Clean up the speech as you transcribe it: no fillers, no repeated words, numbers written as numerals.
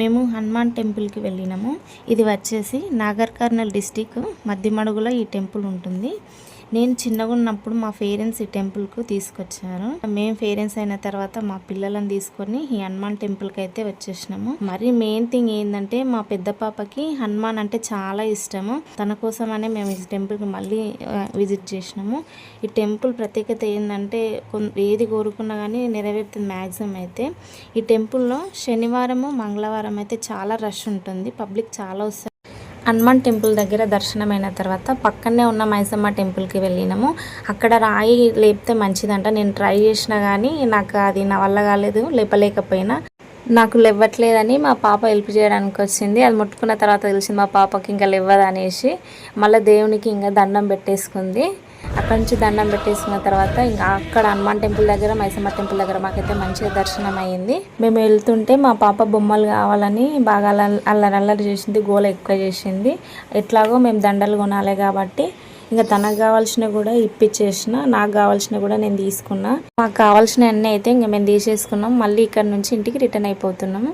మేము హనుమాన్ టెంపుల్కి వెళ్ళినాము. ఇది వచ్చేసి నాగర్ కర్నూల్ డిస్టిక్ మధ్యమడుగులో ఈ టెంపుల్ ఉంటుంది. నేను చిన్నగా ఉన్నప్పుడు మా పేరెంట్స్ ఈ టెంపుల్కు తీసుకొచ్చారు. మేము పేరెంట్స్ అయిన తర్వాత మా పిల్లలను తీసుకొని ఈ హనుమాన్ టెంపుల్కి అయితే వచ్చేసినాము. మరి మెయిన్ థింగ్ ఏంటంటే మా పెద్ద పాపకి హనుమాన్ అంటే చాలా ఇష్టము. తన కోసమనే మేము ఈ టెంపుల్కి మళ్ళీ విజిట్ చేసినాము. ఈ టెంపుల్ ప్రత్యేకత ఏంటంటే ఏది కోరుకున్నా కానీ నెరవేరుతుంది మ్యాక్సిమం అయితే. ఈ టెంపుల్లో శనివారము మంగళవారం అయితే చాలా రష్ ఉంటుంది, పబ్లిక్ చాలా వస్తారు. హనుమాన్ టెంపుల్ దగ్గర దర్శనమైన తర్వాత పక్కనే ఉన్న మైసమ్మ టెంపుల్కి వెళ్ళినాము. అక్కడ రాయి లేపితే మంచిదంట. నేను ట్రై చేసినా కానీ నాకు అది నా వల్ల కాలేదు, లేపలేకపోయినా. నాకు లేవట్లేదని మా పాప హెల్ప్ చేయడానికి వచ్చింది. అది ముట్టుకున్న తర్వాత తెలిసింది మా పాపకి ఇంకా లేవదనేసి. మళ్ళీ దేవునికి ఇంకా దండం పెట్టేసుకుంది. అక్కడి నుంచి దండం పెట్టేసుకున్న తర్వాత ఇంకా అక్కడ హనుమాన్ టెంపుల్ దగ్గర మైసమ్మ టెంపుల్ దగ్గర మాకైతే మంచిగా దర్శనం అయ్యింది. మేము వెళ్తుంటే మా పాప బొమ్మలు కావాలని బాగా అల్లరి చేసింది, గోల ఎక్కువ చేసింది. ఎట్లాగో మేము దండలు కొనాలి కాబట్టి ఇంకా తనకు కావాల్సినవి కూడా ఇప్పించేసిన, నాకు కావాల్సినవి కూడా నేను తీసుకున్నా. మాకు కావాల్సిన అన్నీ అయితే ఇంకా మేము తీసేసుకున్నాం. మళ్ళీ ఇక్కడ నుంచి ఇంటికి రిటర్న్ అయిపోతున్నాము.